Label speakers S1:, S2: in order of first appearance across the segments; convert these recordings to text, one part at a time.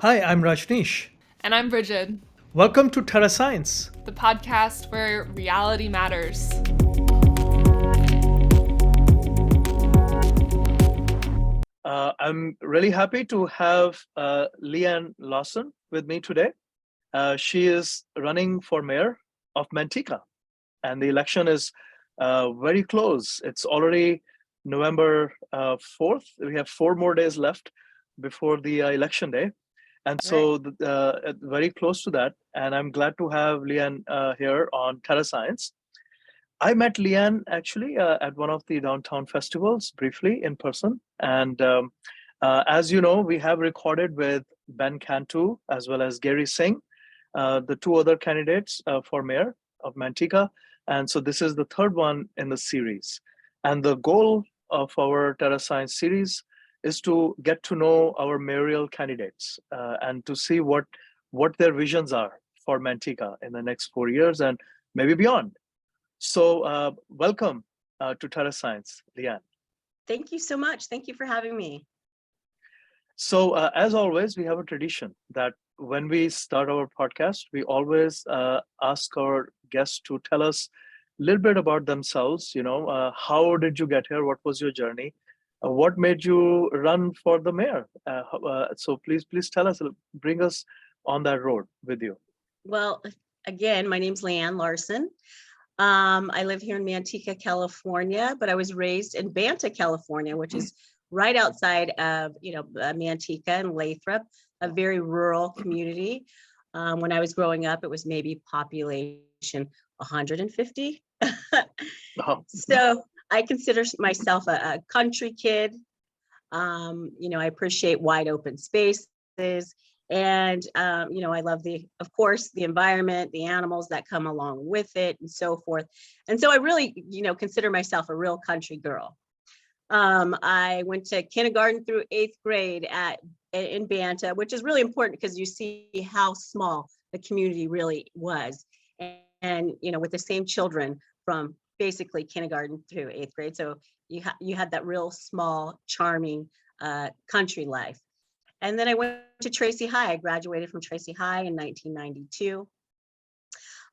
S1: Hi, I'm Rajneesh.
S2: And I'm Bridget,
S1: Welcome to Terra Science.
S2: the podcast where reality matters.
S1: I'm really happy to have Lei Ann Larson with me today. She is running for mayor of Manteca, and the election is very close. It's already November 4th. We have 4 more days left before the election day. And
S3: Right.
S1: so, very close to that. And I'm glad to have Lei Ann here on Terra Science. I met Lei Ann actually at one of the downtown festivals briefly in person. And as you know, we have recorded with Ben Cantu as well as Gary Singh, the two other candidates for mayor of Manteca. And so this is the third one in the series. And the goal of our Terra Science series is to get to know our mayoral candidates and to see what their visions are for Manteca in the next 4 years and maybe beyond. So, welcome to Terra Science, Lei Ann.
S3: Thank you so much. Thank you for having me.
S1: So, as always, we have a tradition that when we start our podcast, we always ask our guests to tell us a little bit about themselves. How did you get here? What was your journey? What made you run for the mayor? So, please tell us, bring us on that road with you.
S3: Well, again, my name's Lei Ann Larson. I live here in Manteca, California, but I was raised in Banta, California, which is right outside of, Manteca and Lathrop, a very rural community. When I was growing up, it was maybe population 150.
S1: Oh,
S3: So I consider myself a country kid. I appreciate wide open spaces. And, I love of course, the environment, the animals that come along with it and so forth. And so I really, consider myself a real country girl. I went to kindergarten through 8th grade in Banta, which is really important because you see how small the community really was. And with the same children from basically kindergarten through 8th grade. So you had that real small, charming country life. And then I went to Tracy High. I graduated from Tracy High in 1992.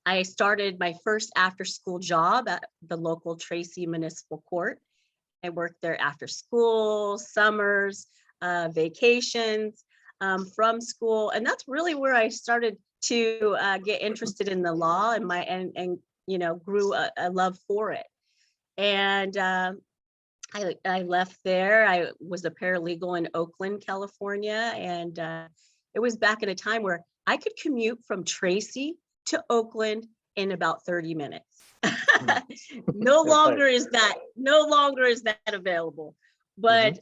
S3: I started my first after-school job at the local Tracy Municipal Court. I worked there after school, summers, vacations from school. And that's really where I started to get interested in the law and grew a love for it. And I left there. I was a paralegal in Oakland, California. And it was back in a time where I could commute from Tracy to Oakland in about 30 minutes. No longer is that available. But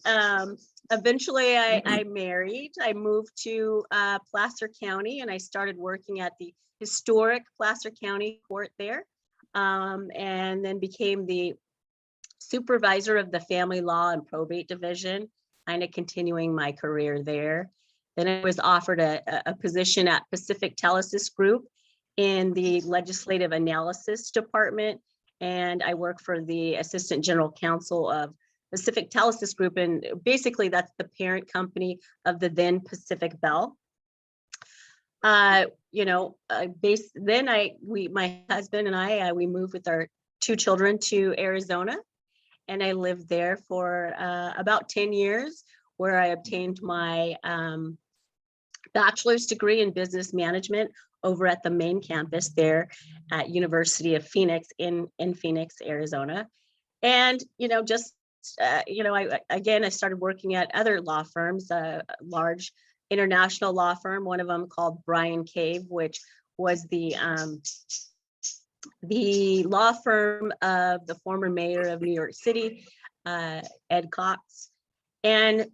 S3: eventually I married. I moved to Placer County and I started working at the historic Placer County court there. And then became the supervisor of the family law and probate division, kind of continuing my career there. Then I was offered a position at Pacific Telesis Group in the legislative analysis department. And I work for the assistant general counsel of Pacific Telesis Group. And basically that's the parent company of the then Pacific Bell. My husband and I, we moved with our 2 children to Arizona. And I lived there for about 10 years, where I obtained my bachelor's degree in business management over at the main campus there at University of Phoenix in Phoenix, Arizona. And, I started working at other law firms, a large international law firm, one of them called Bryan Cave, which was the law firm of the former mayor of New York City, Ed Cox. And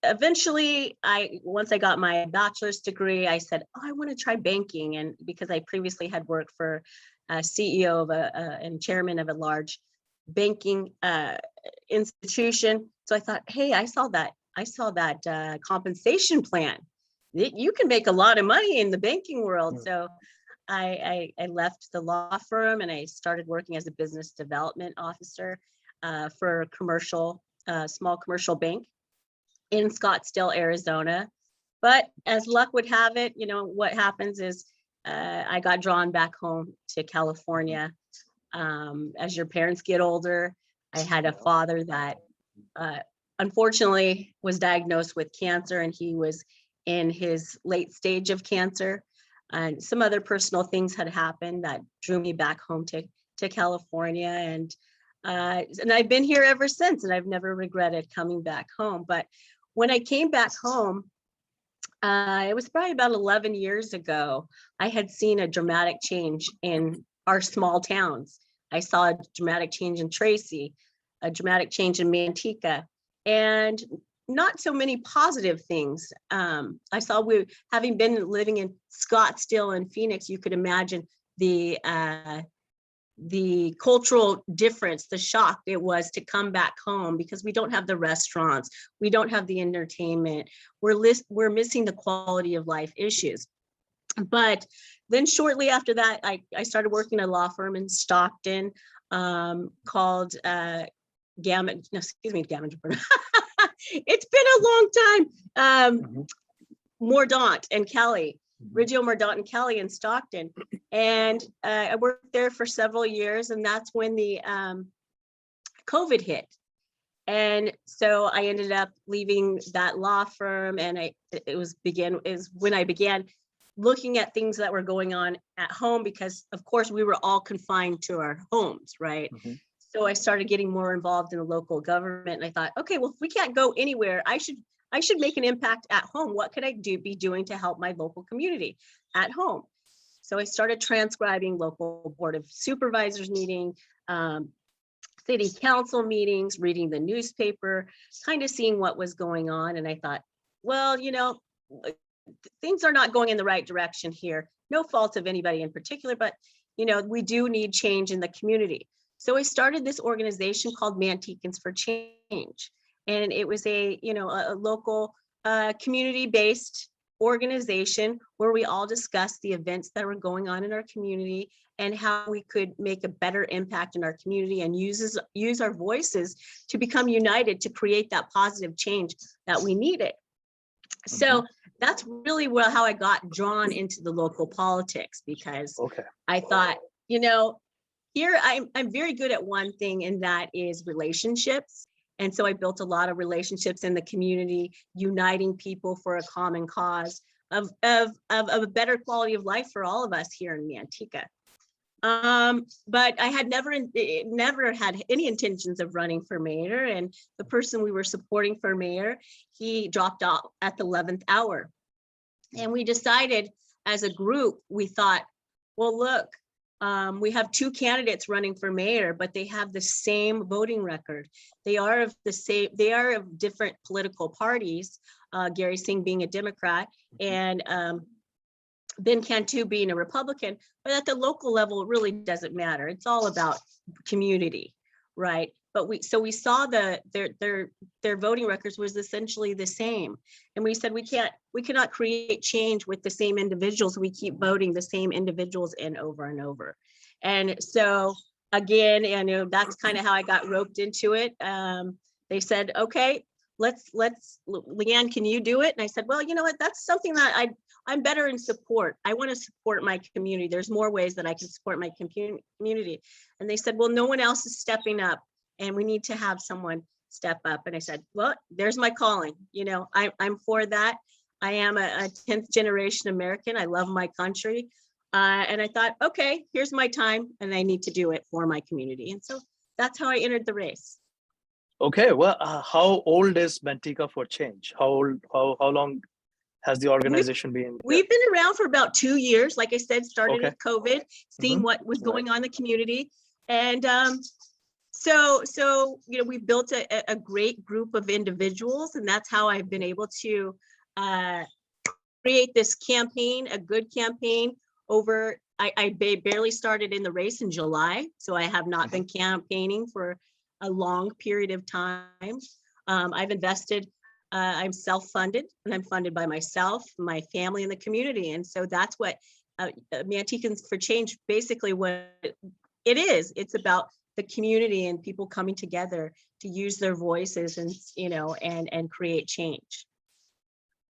S3: eventually, once I got my bachelor's degree, I said, I want to try banking. And because I previously had worked for a CEO of and chairman of a large banking institution. So I thought, hey, I saw that compensation plan. You can make a lot of money in the banking world. So I left the law firm and I started working as a business development officer for a small commercial bank in Scottsdale, Arizona. But as luck would have it, what happens is I got drawn back home to California. As your parents get older, I had a father that unfortunately was diagnosed with cancer, and he was in his late stage of cancer. And some other personal things had happened that drew me back home to California. And I've been here ever since, and I've never regretted coming back home. But when I came back home, it was probably about 11 years ago, I had seen a dramatic change in our small towns. I saw a dramatic change in Tracy, a dramatic change in Manteca, and not so many positive things. I saw, having been living in Scottsdale and Phoenix, you could imagine the cultural difference, the shock it was to come back home, because we don't have the restaurants, we don't have the entertainment, we're missing the quality of life issues. But then shortly after that, I started working at a law firm in Stockton called Gammon. It's been a long time. Mordaunt and Kelly, Riggio, Mordaunt and Kelly in Stockton. And I worked there for several years, and that's when the COVID hit. And so I ended up leaving that law firm, and it was when I began looking at things that were going on at home, because of course we were all confined to our homes, right? So I started getting more involved in the local government, and I thought, okay, well, if we can't go anywhere, I should make an impact at home. What could I be doing to help my local community at home? So I started transcribing local board of supervisors meeting, city council meetings, reading the newspaper, kind of seeing what was going on. And I thought, well, things are not going in the right direction here. No fault of anybody in particular, but we do need change in the community. So I started this organization called Mantecans for Change. And it was a local community-based organization where we all discussed the events that were going on in our community and how we could make a better impact in our community and use our voices to become united to create that positive change that we needed. So that's really how I got drawn into the local politics, because I thought, here I'm very good at one thing, and that is relationships. And so I built a lot of relationships in the community, uniting people for a common cause of a better quality of life for all of us here in Manteca. But I had never had any intentions of running for mayor. And the person we were supporting for mayor, he dropped out at the 11th hour. And we decided as a group, we thought, well, look, we have two candidates running for mayor, but they have the same voting record. They are of different political parties, Gary Singh being a Democrat and Ben Cantu being a Republican, but at the local level, it really doesn't matter. It's all about community, right? But we saw their voting records was essentially the same. And we said, we cannot create change with the same individuals. We keep voting the same individuals in over and over. And so again, that's kind of how I got roped into it. They said, okay, Lei Ann, can you do it? And I said, well, you know what, that's something that I'm better in support. I want to support my community. There's more ways that I can support my community. And they said, well, no one else is stepping up, and we need to have someone step up. And I said, well, there's my calling. I'm for that. I am a 10th generation American. I love my country. And I thought, okay, here's my time, and I need to do it for my community. And so that's how I entered the race.
S1: Okay, well, how old is Manteca for Change? How long has the organization been?
S3: We've been around for about 2 years. Like I said, started with COVID, seeing what was going on in the community. And so we've built a great group of individuals, and that's how I've been able to create this campaign, a good campaign over, I barely started in the race in July, so I have not been campaigning for a long period of time. I've invested, I'm self-funded, and I'm funded by myself, my family, and the community. And so that's what Mantecans for Change, basically what it is. It's about the community and people coming together to use their voices and, and create change.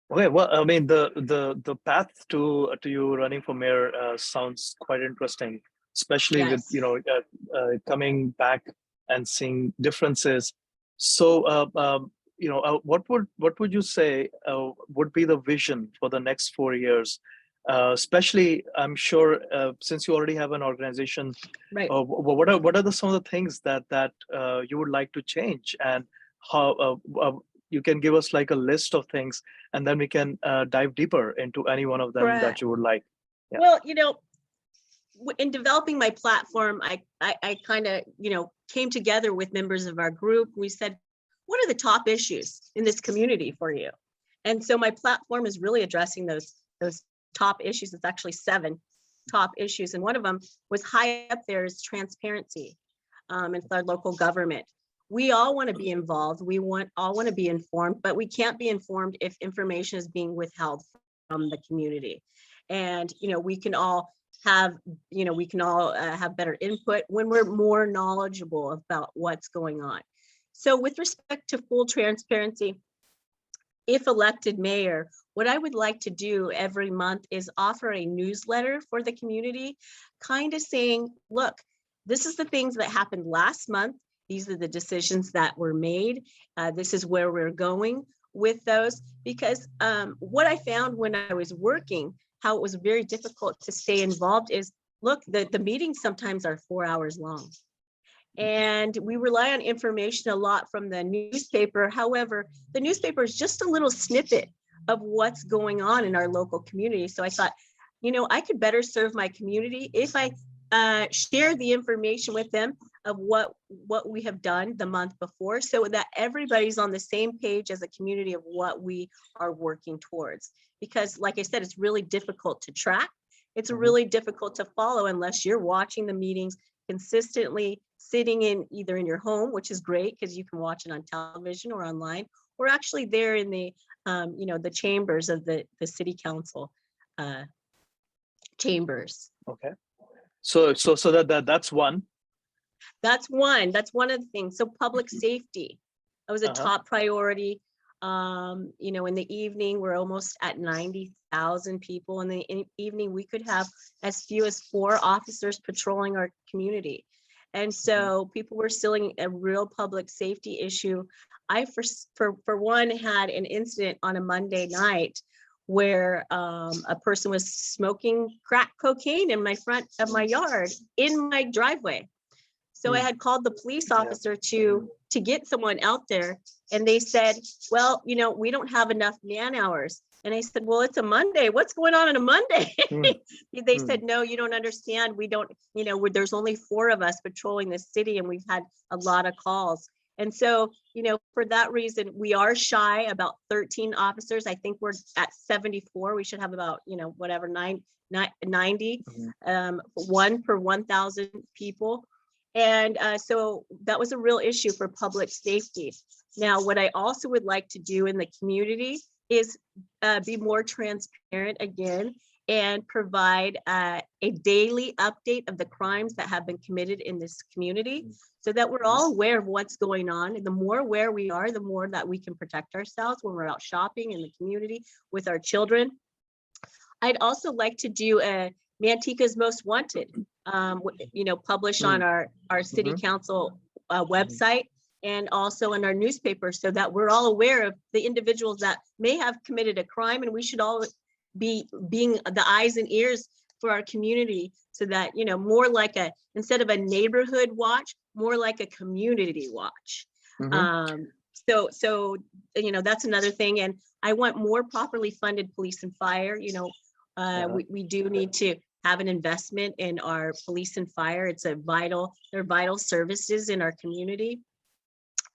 S1: Okay, well, I mean, the path to you running for mayor sounds quite interesting, especially with
S3: Yes.
S1: coming back and seeing differences. So, what would you say would be the vision for the next 4 years? Especially, I'm sure since you already have an organization,
S3: Right.
S1: what are some of the things that you would like to change, and how you can give us like a list of things, and then we can dive deeper into any one of them that
S3: Correct.
S1: you would like. Yeah.
S3: Well, in developing my platform, I kind of, came together with members of our group. We said, what are the top issues in this community for you? And so my platform is really addressing those top issues. It's actually 7 top issues. And one of them was high up there is transparency in our local government. We all want to be involved. All want to be informed, but we can't be informed if information is being withheld from the community. And, we can all have better input when we're more knowledgeable about what's going on. So with respect to full transparency, if elected mayor, what I would like to do every month is offer a newsletter for the community, kind of saying, look, this is the things that happened last month. These are the decisions that were made. This is where we're going with those. Because what I found when I was working, how it was very difficult to stay involved is, look, the meetings sometimes are 4 hours long. And we rely on information a lot from the newspaper. However, the newspaper is just a little snippet of what's going on in our local community. So I thought, I could better serve my community if I share the information with them of what we have done the month before, so that everybody's on the same page as a community of what we are working towards. Because like I said, it's really difficult to track. It's really difficult to follow unless you're watching the meetings consistently, sitting either in your home, which is great because you can watch it on television or online, or actually there in the the chambers of the city council chambers.
S1: Okay. So that's one.
S3: That's one of the things. So public safety, that was a
S1: Uh-huh.
S3: top priority. In the evening, we're almost at 90,000 people. In the evening, we could have as few as 4 officers patrolling our community. And so people were still a real public safety issue. I, for one, had an incident on a Monday night where a person was smoking crack cocaine in my front of my yard, in my driveway. So I had called the police officer to get someone out there, and they said, well, we don't have enough man hours. And I said, well, it's a Monday. What's going on a Monday? They said, no, you don't understand. We don't, there's only 4 of us patrolling the city, and we've had a lot of calls. And so, for that reason, we are shy about 13 officers. I think we're at 74. We should have about, 90, 1 per 1,000 people. And so that was a real issue for public safety. Now, what I also would like to do in the community is be more transparent again and provide a daily update of the crimes that have been committed in this community, so that we're all aware of what's going on. And the more aware we are, the more that we can protect ourselves when we're out shopping in the community with our children. I'd also like to do a Manteca's Most Wanted, published on our city council website, and also in our newspaper, so that we're all aware of the individuals that may have committed a crime, and we should all be being the eyes and ears for our community, so that, more like instead of a neighborhood watch, more like a community watch. So that's another thing. And I want more properly funded police and fire. We do need to have an investment in our police and fire. They're vital services in our community.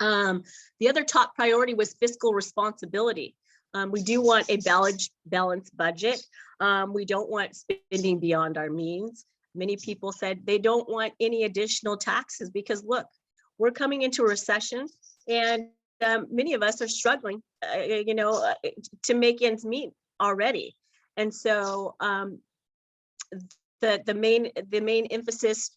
S3: The other top priority was fiscal responsibility. We do want a balanced budget. We don't want spending beyond our means. Many people said they don't want any additional taxes because, look, we're coming into a recession, and many of us are struggling, to make ends meet already. And so the main emphasis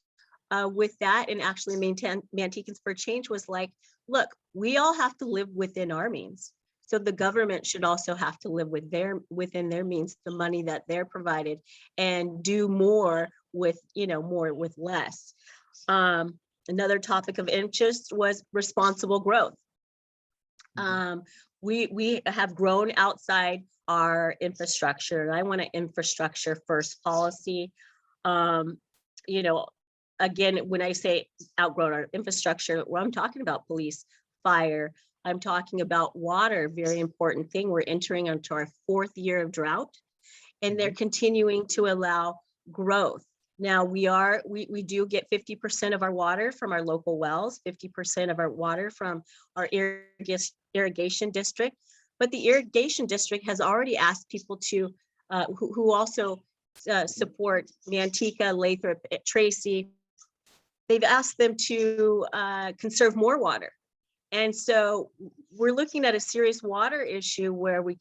S3: with that, and actually Mantecans for Change, was like, look, we all have to live within our means. So the government should also have to live within their means, the money that they're provided, and do more with, more with less. Another topic of interest was responsible growth. We have grown outside our infrastructure. I want an infrastructure first policy. Again, when I say outgrown our infrastructure, well, I'm talking about police, fire. I'm talking about water, very important thing. We're entering into our 4th year of drought, and they're continuing to allow growth. Now we do get 50% of our water from our local wells, 50% of our water from our irrigation district, but the irrigation district has already asked people to, who also support Manteca, Lathrop, Tracy, they've asked them to conserve more water. And so we're looking at a serious water issue where we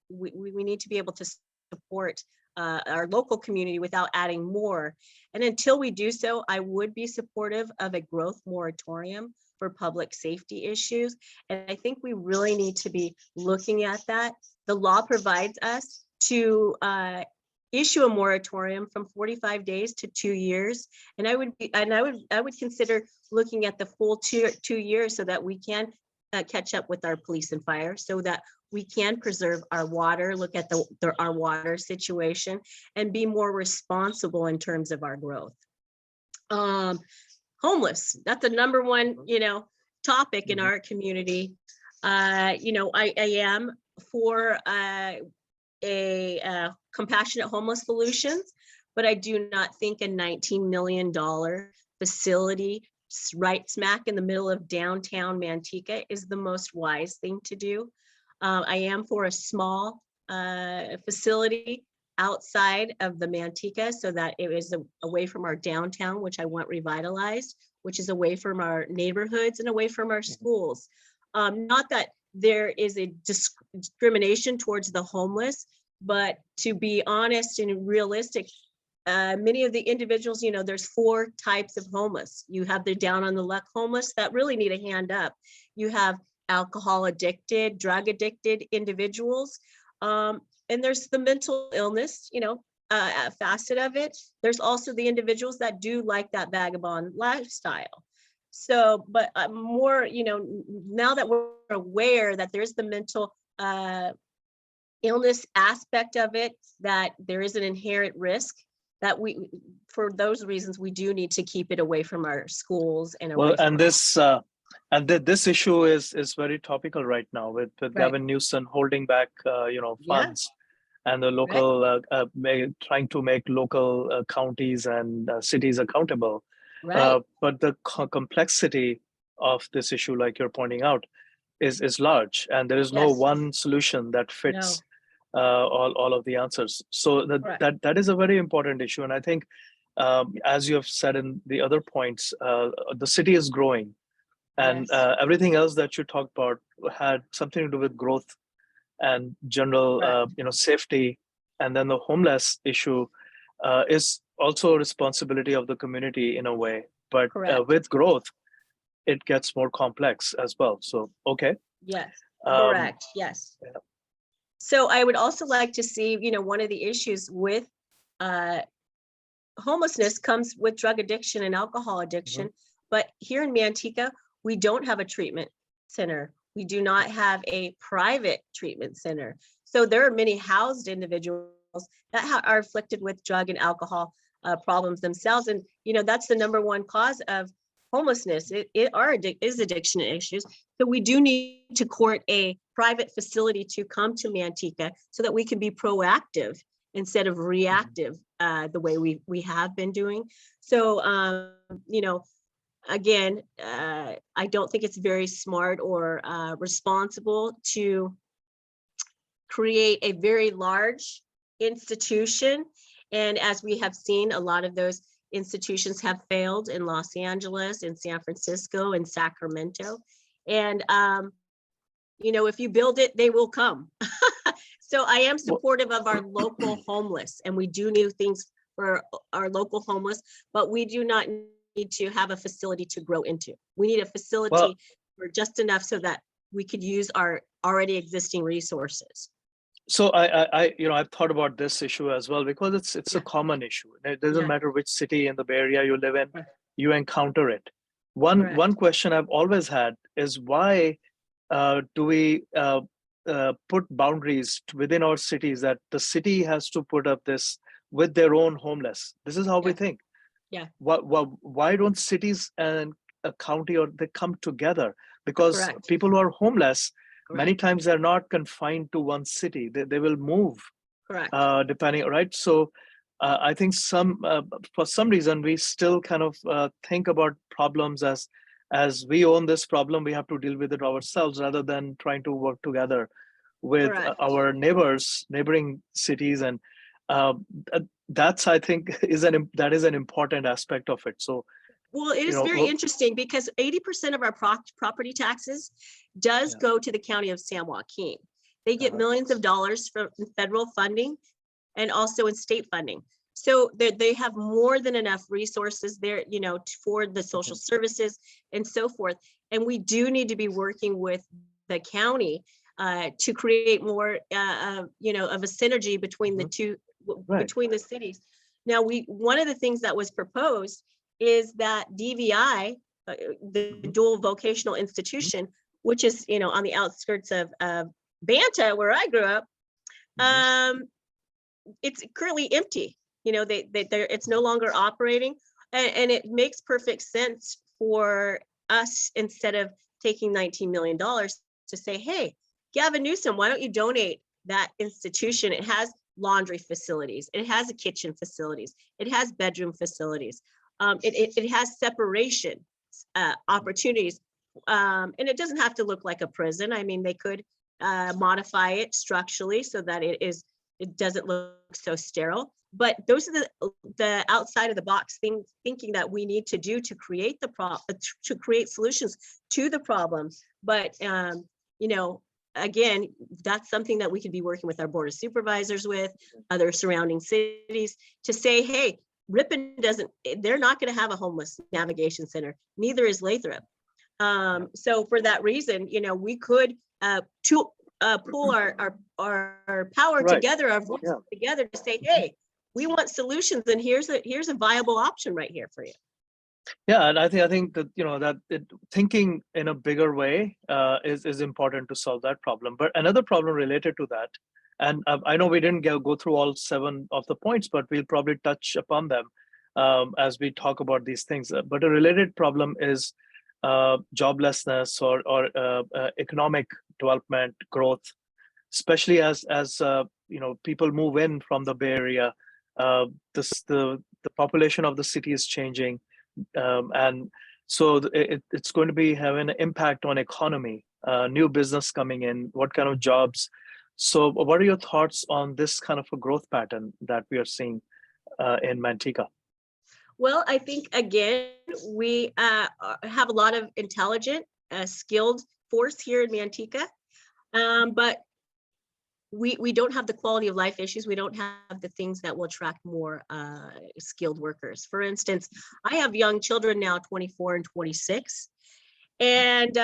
S3: need to be able to support our local community without adding more. And until we do so, I would be supportive of a growth moratorium for public safety issues. And I think we really need to be looking at that. The law provides us to issue a moratorium from 45 days to 2 years. And I would consider looking at the full 2 years so that we can catch up with our police and fire, so that we can preserve our water, look at our water situation, and be more responsible in terms of our growth. Homeless, that's the number one, topic in our community. I am for a compassionate homeless solutions, but I do not think a $19 million facility right smack in the middle of downtown Manteca is the most wise thing to do. I am for a small facility outside of the Manteca so that it is away from our downtown, which I want revitalized, which is away from our neighborhoods and away from our schools. Not that there is a discrimination towards the homeless, but to be honest and realistic, many of the individuals, there's 4 types of homeless. You have the down on the luck homeless that really need a hand up. You have alcohol addicted, drug addicted individuals. And there's the mental illness, facet of it. There's also the individuals that do like that vagabond lifestyle. So, but more, now that we're aware that there's the mental illness aspect of it, that there is an inherent risk, that for those reasons, we do need to keep it away from our schools and away from
S1: this issue is very topical right now with Gavin Newsom holding back, funds, and the local trying to make local counties and cities accountable. But the complexity of this issue, like you're pointing out, is large, and there is no one solution that fits all of the answers. So that is a very important issue, and I think, as you have said in the other points, the city is growing. And everything else that you talked about had something to do with growth and general, safety. And then the homeless issue is also a responsibility of the community in a way. But with growth, it gets more complex as well. So, okay.
S3: Yes, correct. Yes.
S1: Yeah.
S3: So I would also like to see, one of the issues with homelessness comes with drug addiction and alcohol addiction. But here in Manteca, we don't have a treatment center. We do not have a private treatment center. So there are many housed individuals that are afflicted with drug and alcohol problems themselves. And, that's the number one cause of homelessness. It is addiction issues. So we do need to court a private facility to come to Manteca so that we can be proactive instead of reactive the way we have been doing. So, again, I don't think it's very smart or responsible to create a very large institution. And as we have seen, a lot of those institutions have failed in Los Angeles, in San Francisco, and Sacramento. And, if you build it, they will come. So I am supportive of our local homeless, and we do new things for our local homeless, but we do not need to have a facility to grow into. We need a facility for just enough so that we could use our already existing resources.
S1: So I've thought about this issue as well because it's a
S3: Yeah.
S1: common issue. It doesn't
S3: Yeah.
S1: matter which city in the Bay Area you live in,
S3: Right.
S1: you encounter it. One
S3: Correct.
S1: question I've always had is why do we put boundaries within our cities that the city has to put up this with their own homeless? This is how we
S3: Yeah.
S1: think.
S3: Yeah.
S1: Why don't cities and a county or they come together? Because
S3: Correct.
S1: people who are homeless, many
S3: Correct.
S1: times they're not confined to one city. They will move
S3: Correct.
S1: depending, right? So I think for some reason we still kind of think about problems as we own this problem, we have to deal with it ourselves rather than trying to work together with
S3: Correct.
S1: our neighboring cities, and uh, that's I think that is an important aspect of it. So
S3: Well, it
S1: you
S3: is
S1: know,
S3: very interesting because 80% of our property taxes does
S1: yeah,
S3: go to the county of San Joaquin. They get millions of dollars from federal funding and also in state funding. So they have more than enough resources there, for the social services and so forth. And we do need to be working with the county to create more, of a synergy between the two,
S1: right.
S3: between the cities. Now, one of the things that was proposed is that DVI, the dual vocational institution, which is, on the outskirts of Banta, where I grew up, it's currently empty. It's no longer operating, and it makes perfect sense for us, instead of taking $19 million, to say, hey, Gavin Newsom, why don't you donate that institution? It has laundry facilities, it has a kitchen facilities, it has bedroom facilities, it has separation opportunities, and it doesn't have to look like a prison. I mean, they could modify it structurally so that it doesn't look so sterile. But those are the outside of the box thinking that we need to do to create to create solutions to the problem. But again, that's something that we could be working with our board of supervisors, with other surrounding cities, to say, hey, Ripon they're not going to have a homeless navigation center. Neither is Lathrop. So for that reason, we could pull our power together, our voices together, to say, hey, we want solutions, and here's a viable option right here for you.
S1: Yeah, and I think that thinking in a bigger way is important to solve that problem. But another problem related to that, and I know we didn't go through all 7 of the points, but we'll probably touch upon them as we talk about these things. But a related problem is joblessness or economic development growth, especially as people move in from the Bay Area. The population of the city is changing, and so it's going to be having an impact on economy, new business coming in, what kind of jobs. So what are your thoughts on this kind of a growth pattern that we are seeing in Manteca?
S3: Well, I think, again, we have a lot of intelligent, skilled force here in Manteca, but we don't have the quality of life issues. We don't have the things that will attract more skilled workers. For instance, I have young children now, 24 and 26, and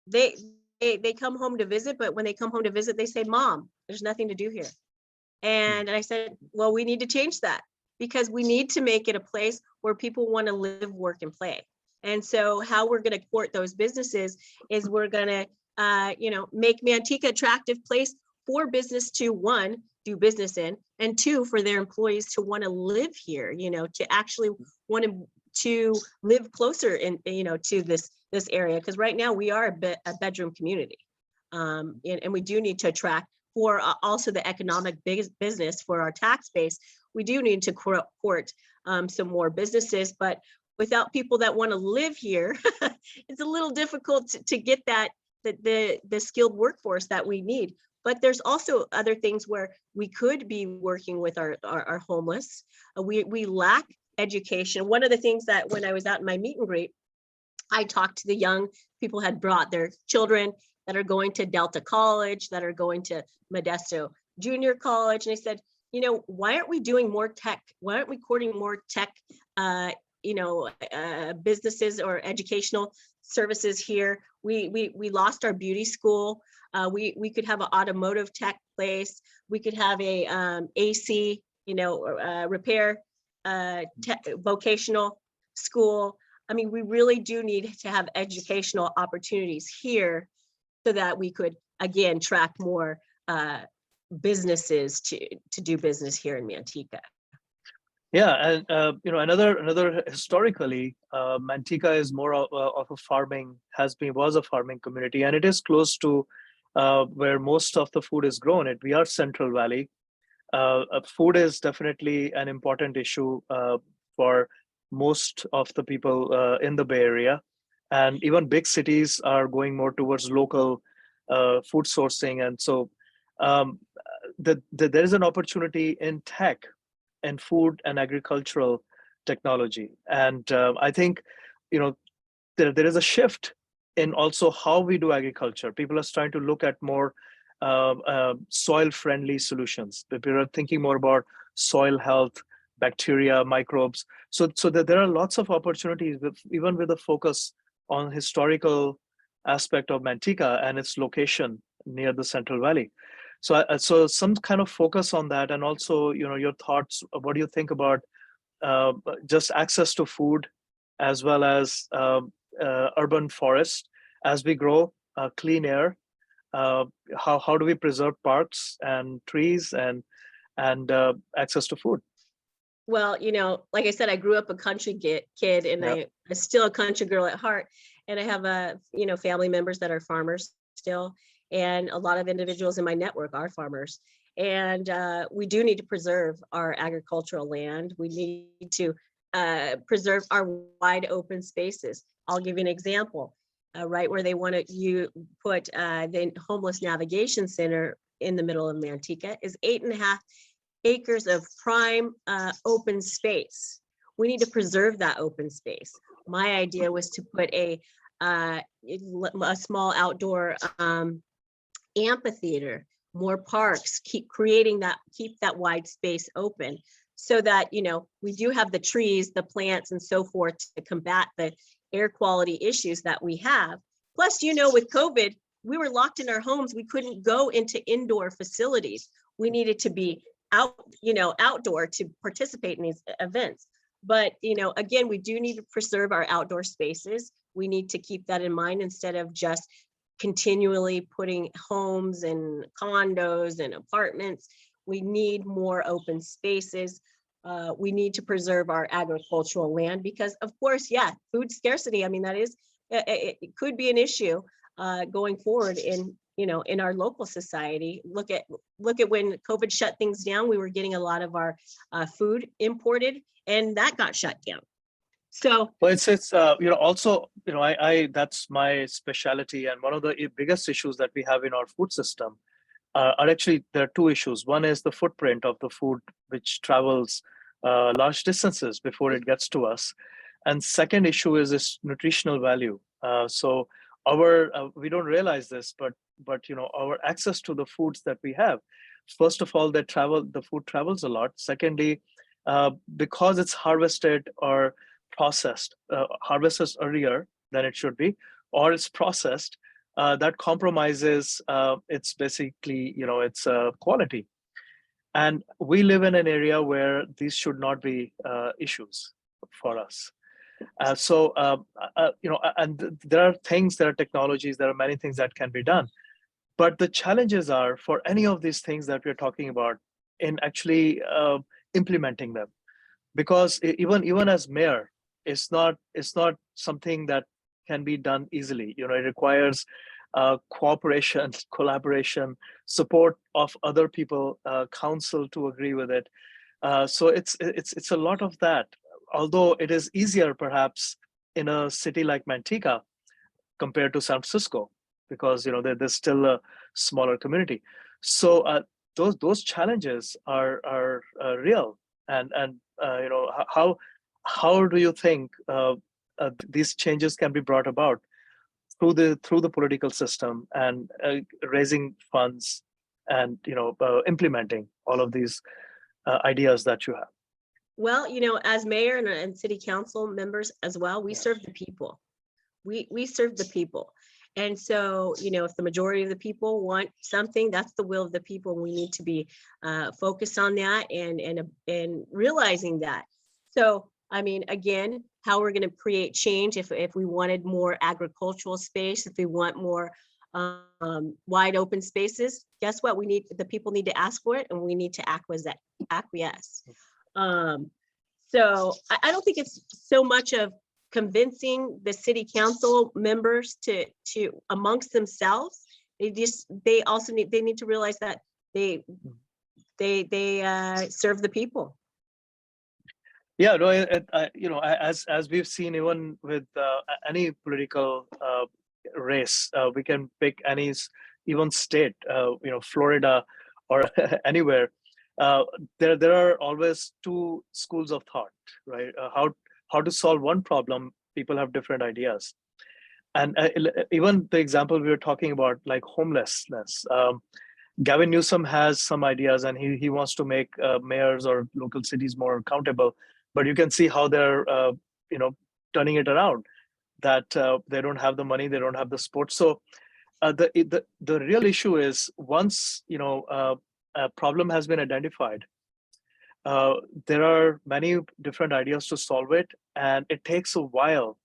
S3: they come home to visit, but when they come home to visit, they say, Mom, there's nothing to do here. And I said, well, we need to change that, because we need to make it a place where people want to live, work, and play. And so how we're going to court those businesses is we're going to, make Manteca attractive place for business to, 1, do business in, and 2, for their employees to want to live here, to actually want to live closer in, to this area. Because right now we are a bedroom community. And we do need to attract, for also the economic business, for our tax base, we do need to court some more businesses. But without people that want to live here, it's a little difficult to get the skilled workforce that we need. But there's also other things where we could be working with our homeless. We lack education. One of the things that, when I was out in my meet and greet, I talked to the young people had brought their children that are going to Delta College, that are going to Modesto Junior College. And I said, why aren't we doing more tech? Why aren't we courting more tech businesses or educational services here. We lost our beauty school. We could have an automotive tech place. We could have a AC, repair vocational school. I mean, we really do need to have educational opportunities here so that we could, again, track more businesses to do business here in Manteca.
S1: Yeah, and another historically, Manteca is more of a farming, was a farming community, and it is close to where most of the food is grown. We are Central Valley. Food is definitely an important issue for most of the people in the Bay Area, and even big cities are going more towards local food sourcing, and so there is an opportunity in tech and food and agricultural technology. And I think, there is a shift in also how we do agriculture. People are starting to look at more soil-friendly solutions. People are thinking more about soil health, bacteria, microbes. So that there are lots of opportunities, even with a focus on historical aspect of Manteca and its location near the Central Valley. So some kind of focus on that, and also your thoughts. What do you think about just access to food, as well as urban forest as we grow, clean air? How do we preserve parks and trees and access to food?
S3: Well, like I said, I grew up a country kid, and
S1: Yep.
S3: I'm still a country girl at heart. And I have family members that are farmers still, and a lot of individuals in my network are farmers. And we do need to preserve our agricultural land. We need to preserve our wide open spaces. I'll give you an example. Right where they want to put the Homeless Navigation Center in the middle of Manteca is 8.5 acres of prime open space. We need to preserve that open space. My idea was to put a small outdoor amphitheater, more parks, keep that wide space open, so that we do have the trees, the plants, and so forth to combat the air quality issues that we have. Plus, with COVID, we were locked in our homes. We couldn't go into indoor facilities. We needed to be outdoor to participate in these events. But, again, we do need to preserve our outdoor spaces. We need to keep that in mind instead of just continually putting homes and condos and apartments. We need more open spaces. We need to preserve our agricultural land because, of course, food scarcity. I mean, it could be an issue going forward in our local society. Look at when COVID shut things down. We were getting a lot of our food imported, and that got shut down. So,
S1: well, it's also I that's my specialty, and one of the biggest issues that we have in our food system are actually, there are two issues. One is the footprint of the food, which travels large distances before it gets to us, and second issue is its nutritional value. So our we don't realize this, but our access to the foods that we have, first of all, the food travels a lot. Secondly, because it's harvested or processed, harvested earlier than it should be, or it's processed, that compromises its basically its quality. And we live in an area where these should not be issues for us. And there are technologies, there are many things that can be done. But the challenges are for any of these things that we're talking about in actually implementing them. Because even as mayor, it's not something that can be done easily. It requires cooperation, collaboration, support of other people, council to agree with it. So it's a lot of that. Although it is easier perhaps in a city like Manteca compared to San Francisco, because there's still a smaller community. So those challenges are real. And how do you think these changes can be brought about through the political system and raising funds and implementing all of these ideas that you have?
S3: Well, as mayor and city council members as well, we
S1: Yeah.
S3: serve the people. We serve the people. And so, if the majority of the people want something, that's the will of the people. We need to be focused on that and realizing that. So, I mean, again, how we're going to create change if we wanted more agricultural space, if we want more wide open spaces, guess what? The people need to ask for it, and we need to acquiesce. So I don't think it's so much of convincing the city council members to amongst themselves. They also need to realize that they serve the people.
S1: Yeah, no, as we've seen, even with any political race, we can pick any even state, Florida or anywhere. There are always two schools of thought, right? How to solve one problem, people have different ideas. And even the example we were talking about, like homelessness, Gavin Newsom has some ideas, and he wants to make mayors or local cities more accountable. But you can see how they're turning it around. That they don't have the money, they don't have the support. So the real issue is, once a problem has been identified, there are many different ideas to solve it, and it takes a while.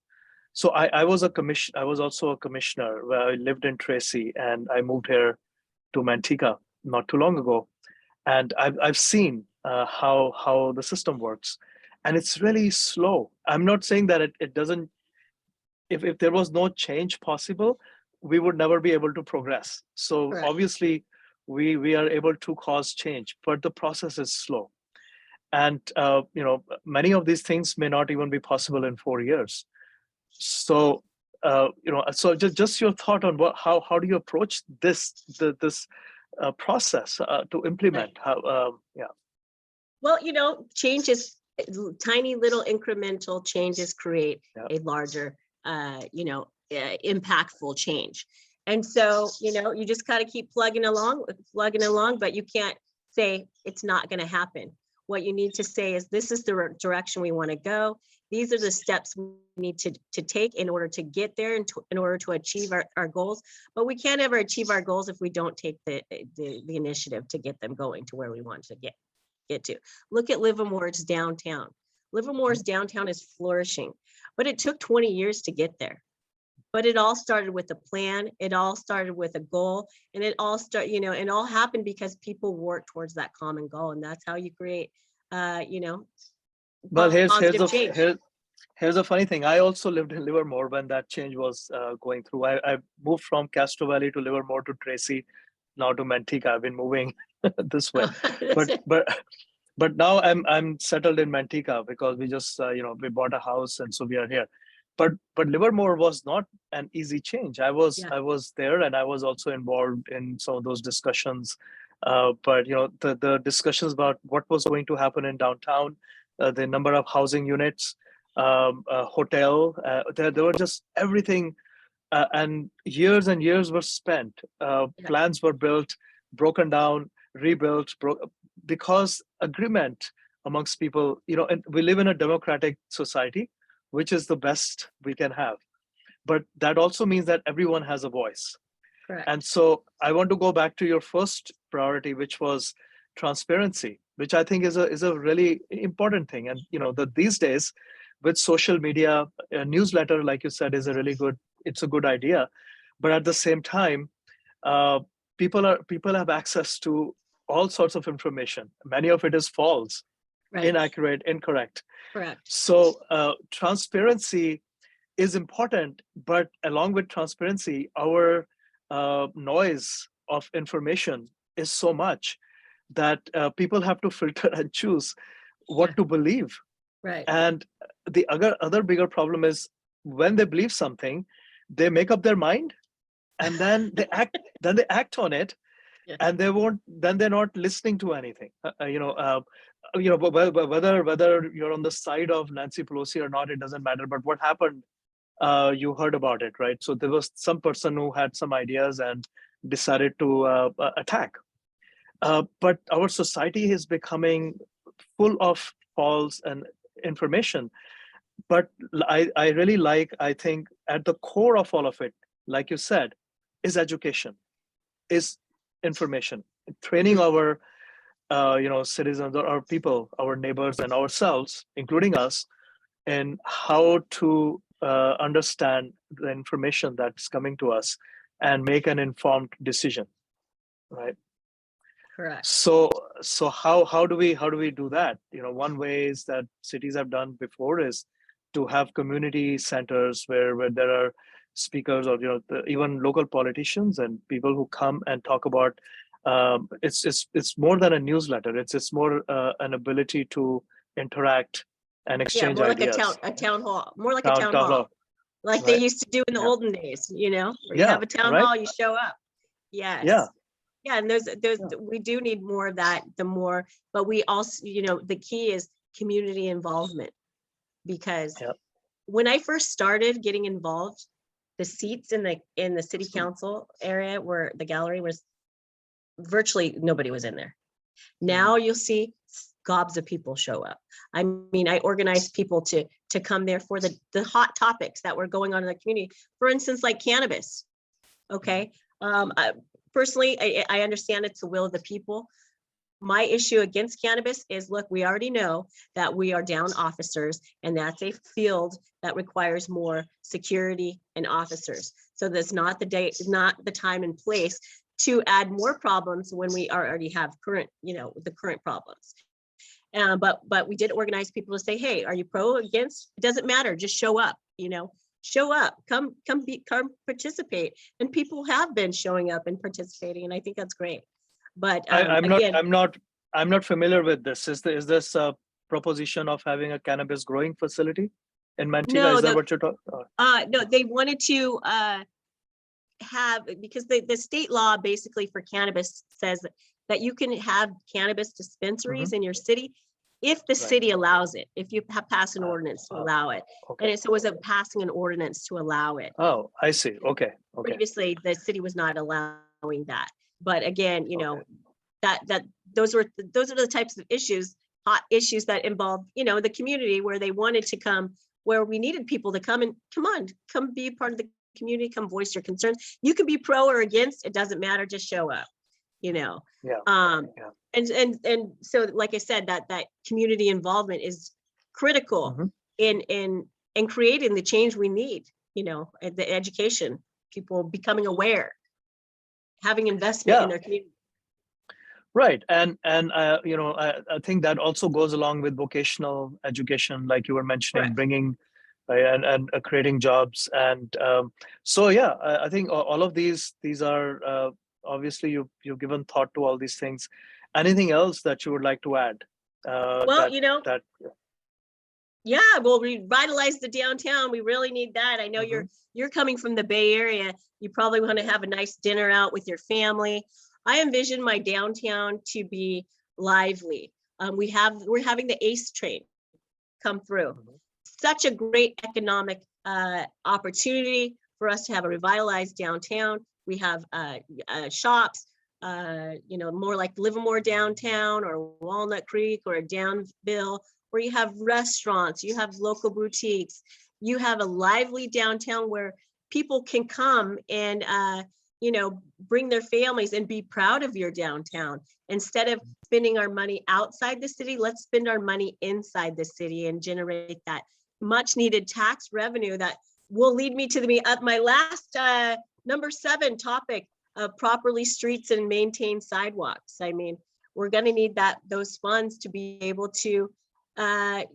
S1: So I was also a commissioner where I lived in Tracy, and I moved here to Manteca not too long ago, and I've seen how the system works, and it's really slow. I'm not saying that it doesn't. If there was no change possible, we would never be able to progress. So
S3: Correct.
S1: obviously, we are able to cause change, but the process is slow, and many of these things may not even be possible in 4 years. So so just your thought on how do you approach this process to implement? Yeah.
S3: Well, change is tiny little incremental changes create
S1: Yeah.
S3: a larger, impactful change. And so, you just gotta keep plugging along, but you can't say it's not going to happen. What you need to say is, this is the direction we want to go. These are the steps we need to take in order to get there and in order to achieve our goals. But we can't ever achieve our goals if we don't take the initiative to get them going to where we want to get to. Look at Livermore's downtown. Livermore's downtown is flourishing, but it took 20 years to get there. But it all started with a plan. It all started with a goal, and it all it all happened because people work towards that common goal, and that's how you create,
S1: Well,
S3: positive change.
S1: here's a funny thing. I also lived in Livermore when that change was going through. I moved from Castro Valley to Livermore to Tracy, now to Manteca. I've been moving this way, but now I'm settled in Manteca because we just we bought a house, and so we are here. But Livermore was not an easy change. I was there, and I was also involved in some of those discussions. But the discussions about what was going to happen in downtown, the number of housing units, hotel, there were just everything, and years were spent. Plans were built, broken down, rebuilt, because agreement amongst people. And we live in a democratic society, which is the best we can have. But that also means that everyone has a voice.
S3: Correct.
S1: And so I want to go back to your first priority, which was transparency, which I think is a really important thing. And these days, with social media, a newsletter, like you said, is it's a good idea. But at the same time, people have access to all sorts of information. Many of it is false, inaccurate, incorrect.
S3: Correct.
S1: So transparency is important, but along with transparency, our noise of information is so much that people have to filter and choose what to believe.
S3: Right.
S1: And the other bigger problem is, when they believe something, they make up their mind, and then they act on it.
S3: Yes.
S1: And then they're not listening to anything. Whether you're on the side of Nancy Pelosi or not, it doesn't matter. But what happened, you heard about it, right? So there was some person who had some ideas and decided to attack. But our society is becoming full of false and information. But I really I think at the core of all of it, like you said, is education, is information, training our citizens or our people, our neighbors and ourselves, including us, in how to understand the information that's coming to us and make an informed decision, right?
S3: Correct.
S1: So how do we do that? One way is that cities have done before is to have community centers where there are speakers, or even local politicians and people who come and talk about. It's more than a newsletter. It's more an ability to interact and
S3: Yeah,
S1: exchange
S3: more like
S1: ideas.
S3: a town hall, more like a
S1: Town
S3: town
S1: town
S3: hall,
S1: hall,
S3: like they
S1: right?
S3: used to do in the
S1: Yeah,
S3: olden days, where you
S1: yeah,
S3: have a town
S1: right.
S3: hall, you show up.
S1: Yeah,
S3: Yes. Yeah, and there's
S1: yeah.
S3: we do need more of that, but we also, the key is community involvement, because
S1: Yeah.
S3: when I first started getting involved, the seats in the city council area, where the gallery was, virtually nobody was in there. Now you'll see gobs of people show up. I mean, I organized people to come there for the hot topics that were going on in the community. For instance, like cannabis. Okay. Personally, I understand it's the will of the people. My issue against cannabis is, look, we already know that we are down officers, and that's a field that requires more security and officers. So that's not the time and place to add more problems when we already have the current problems. But we did organize people to say, hey, are you pro, against? It doesn't matter, just show up, show up, come participate. And people have been showing up and participating, and I think that's great. But again,
S1: I'm not familiar with this. Is this a proposition of having a cannabis growing facility in Manteca?
S3: no,
S1: Is that what you're talking?
S3: no, they wanted to have, because the state law basically for cannabis says that you can have cannabis dispensaries in your city if the city allows it, if you have passed an ordinance to allow it.
S1: Okay.
S3: And so it was passing an ordinance to allow it.
S1: Oh, I see. Okay.
S3: Previously, the city was not allowing that. But again, that those are the types of hot issues that involve, the community, where they wanted to come, where we needed people to come and come be part of the community, come voice your concerns. You can be pro or against, it doesn't matter, just show up,
S1: Yeah.
S3: And so, like I said, that community involvement is critical in creating the change we need, the education, people becoming aware, having investment in their community.
S1: Right. And I think that also goes along with vocational education, like you were mentioning,
S3: Correct.
S1: bringing and creating jobs. And so, yeah, I think all of these are obviously you've given thought to all these things. Anything else that you would like to add?
S3: Well,
S1: That
S3: yeah, we'll revitalize the downtown. We really need that. I know you're coming from the Bay Area. You probably want to have a nice dinner out with your family. I envision my downtown to be lively. We're having the ACE train come through. Such a great economic opportunity for us to have a revitalized downtown. We have shops, more like Livermore downtown, or Walnut Creek, or Downville, where you have restaurants, you have local boutiques, you have a lively downtown where people can come and bring their families and be proud of your downtown. Instead of spending our money outside the city, let's spend our money inside the city and generate that much needed tax revenue that will lead me to my last number 7 topic of properly streets and maintain sidewalks. I mean, we're going to need those funds to be able to and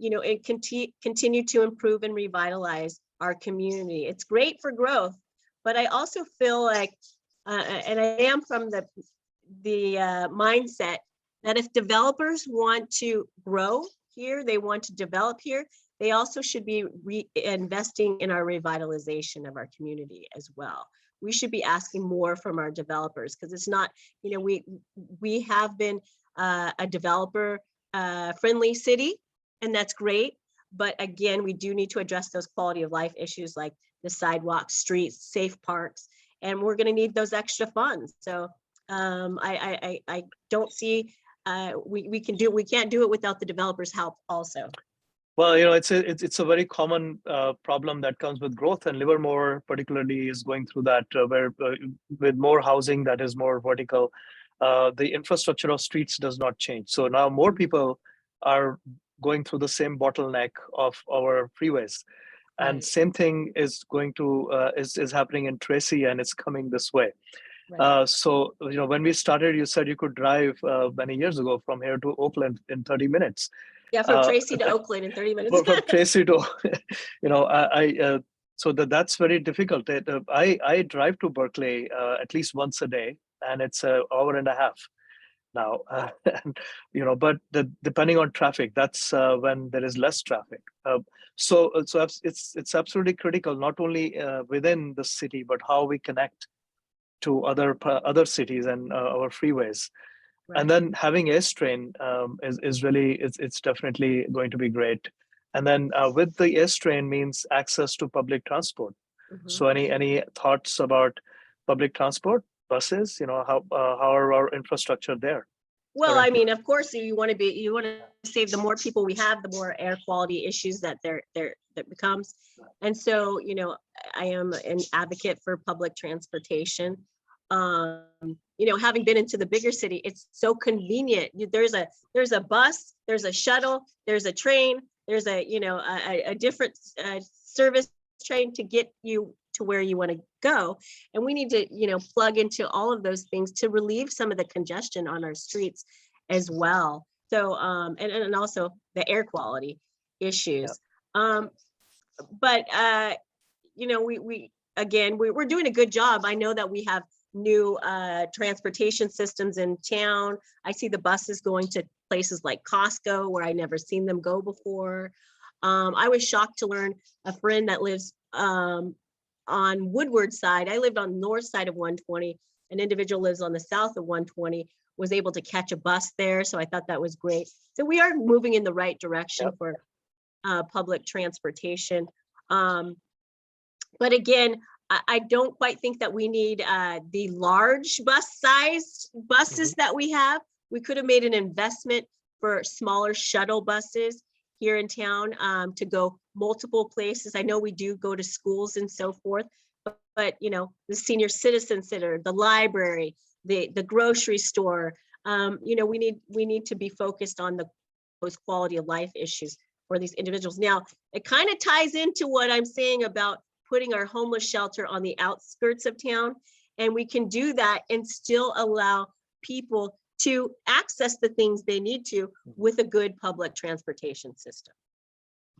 S3: continue to improve and revitalize our community. It's great for growth, but I also feel like, and I am from the mindset that if developers want to grow here, they want to develop here, they also should be investing in our revitalization of our community as well. We should be asking more from our developers, because it's not, we have been a developer friendly city, and that's great. But again, we do need to address those quality of life issues, like the sidewalks, streets, safe parks, and we're going to need those extra funds. So I don't see we can't do it without the developers' help also.
S1: Well, it's a very common problem that comes with growth, and Livermore particularly is going through that, where with more housing that is more vertical, the infrastructure of streets does not change. So now more people are going through the same bottleneck of our freeways, and
S3: Right.
S1: same thing is going to is happening in Tracy, and it's coming this way.
S3: Right.
S1: So when we started, you said you could drive many years ago from here to Oakland in 30 minutes.
S3: Yeah, from Tracy to Oakland in 30 minutes.
S1: From Tracy to, so that's very difficult. I drive to Berkeley at least once a day, and it's an hour and a half now. And, but depending on traffic, that's when there is less traffic. So it's absolutely critical, not only within the city, but how we connect to other cities and our freeways.
S3: Right.
S1: And then having ACE train is really, it's definitely going to be great. And then with the ACE train means access to public transport.
S3: Mhm.
S1: So any thoughts about public transport, buses? How are our infrastructure there?
S3: Well, I
S1: currently?
S3: mean, of course, you want to save the more people we have, the more air quality issues that that becomes. And so, I am an advocate for public transportation. Having been into the bigger city, it's so convenient. There's a bus, there's a shuttle, there's a train, there's a different service train to get you to where you want to go. And we need to, plug into all of those things to relieve some of the congestion on our streets as well. So, and also the air quality issues.
S1: Yeah.
S3: But, we're doing a good job. I know that we have new transportation systems in town. I see the buses going to places like Costco where I never seen them go before. I was shocked to learn a friend that lives on Woodward side. I lived on the north side of 120. An individual lives on the south of 120, was able to catch a bus there. So I thought that was great. So we are moving in the right direction for public transportation. But again, I don't quite think that we need the large bus-sized buses that we have. We could have made an investment for smaller shuttle buses here in town to go multiple places. I know we do go to schools and so forth, but the senior citizen center, the library, the grocery store, we need to be focused on those quality of life issues for these individuals. Now, it kind of ties into what I'm saying about putting our homeless shelter on the outskirts of town. And we can do that and still allow people to access the things they need to with a good public transportation system.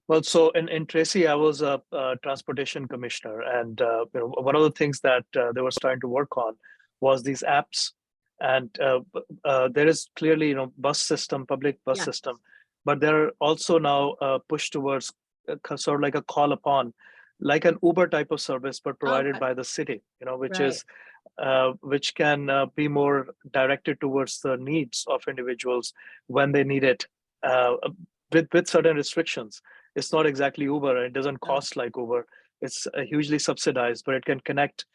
S1: Well, so in Tracy, I was a transportation commissioner, and one of the things that they were starting to work on was these apps. And there is clearly, bus system, public bus system, but they're also now pushed towards sort of like a call upon, like an Uber type of service, but provided by the city, which is which can be more directed towards the needs of individuals when they need it, with certain restrictions. It's not exactly Uber. It doesn't cost like Uber. It's hugely subsidized, but it can connect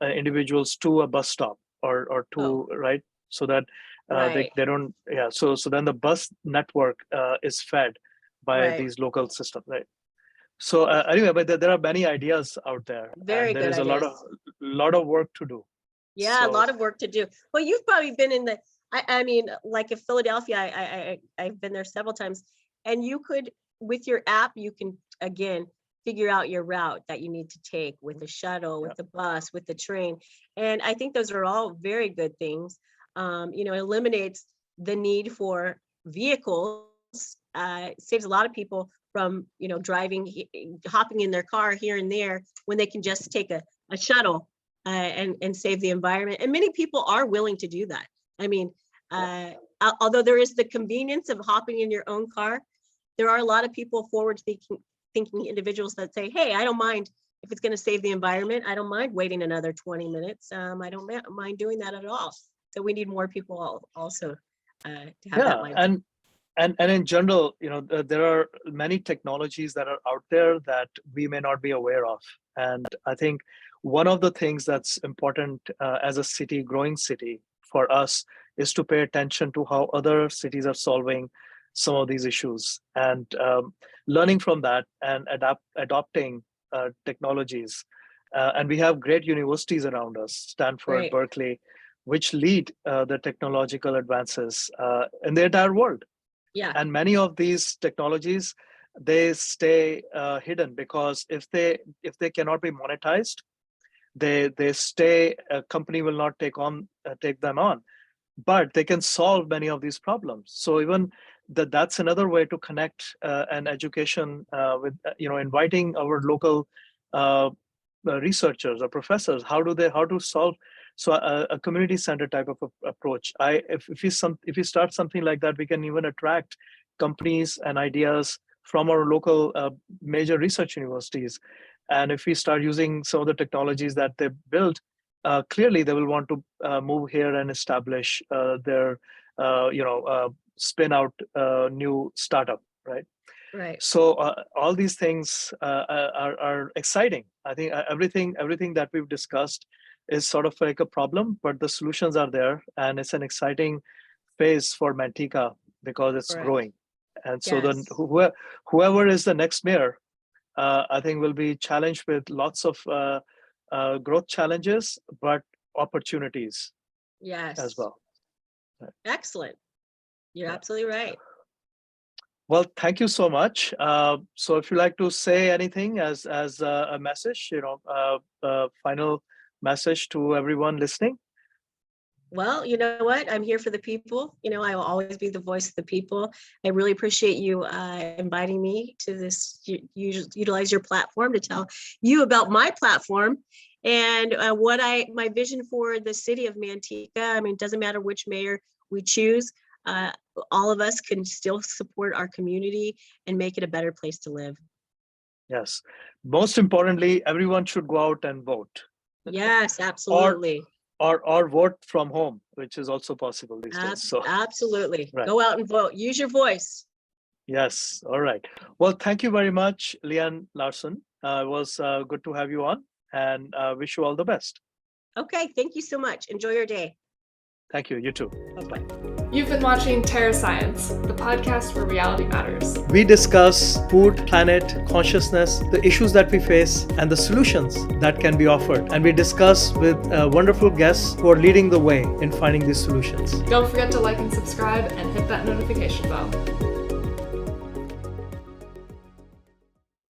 S1: individuals to a bus stop or to right, so that they don't. Yeah. So then the bus network is fed by these local systems, right? So anyway, but there are many ideas out there,
S3: Very
S1: and there
S3: good
S1: is
S3: ideas.
S1: a lot of work to do.
S3: Yeah, a lot of work to do. Well, you've probably been in the. I mean, like in Philadelphia, I've been there several times, and you could, with your app, you can again figure out your route that you need to take with the shuttle, with the bus, with the train, and I think those are all very good things. It eliminates the need for vehicles. Saves a lot of people from driving, hopping in their car here and there when they can just take a shuttle and save the environment. And many people are willing to do that. I mean, although there is the convenience of hopping in your own car, there are a lot of people forward thinking individuals that say, hey, I don't mind if it's going to save the environment. I don't mind waiting another 20 minutes. I don't mind doing that at all. So we need more people also to have that mindset.
S1: And in general, there are many technologies that are out there that we may not be aware of. And I think one of the things that's important as a growing city for us is to pay attention to how other cities are solving some of these issues, and learning from that and adopting technologies. And we have great universities around us, Stanford,
S3: Right.
S1: Berkeley, which lead the technological advances in the entire world.
S3: Yeah.
S1: And many of these technologies, they stay hidden, because if they cannot be monetized, they stay. A company will not take them on, but they can solve many of these problems. So even that's another way to connect an education with inviting our local researchers or professors. How to solve. So a community center type of approach. If we start something like that, we can even attract companies and ideas from our local major research universities. And if we start using some of the technologies that they built, clearly they will want to move here and establish their spin out new startup, right?
S3: Right.
S1: So all these things are exciting. I think everything that we've discussed is sort of like a problem, but the solutions are there, and it's an exciting phase for Manteca because it's
S3: Correct.
S1: growing. And so then
S3: Yes.
S1: whoever is the next mayor, I think will be challenged with lots of growth challenges, but opportunities as
S3: Yes.
S1: well. Right.
S3: Excellent. You're
S1: Yeah.
S3: absolutely right.
S1: Well, thank you so much. So, if you like to say anything as a message, final message to everyone listening.
S3: Well, you know what? I'm here for the people. I will always be the voice of the people. I really appreciate you inviting me to this. Utilize your platform to tell you about my platform and my vision for the city of Manteca. I mean, it doesn't matter which mayor we choose. All of us can still support our community and make it a better place to live.
S1: Yes. Most importantly, everyone should go out and vote.
S3: Yes,
S1: or
S3: absolutely.
S1: or vote from home, which is also possible these days. So
S3: Absolutely.
S1: right.
S3: Go out and vote. Use your voice.
S1: Yes. All right. Well, thank you very much, Lei Ann Larson. It was good to have you on, and wish you all the best.
S3: Okay. Thank you so much. Enjoy your day.
S1: Thank you. You too.
S3: Bye-bye.
S2: You've been watching Terra Science, the podcast where reality matters.
S1: We discuss food, planet, consciousness, the issues that we face, and the solutions that can be offered. And we discuss with wonderful guests who are leading the way in finding these solutions.
S2: Don't forget to like and subscribe and hit that notification bell.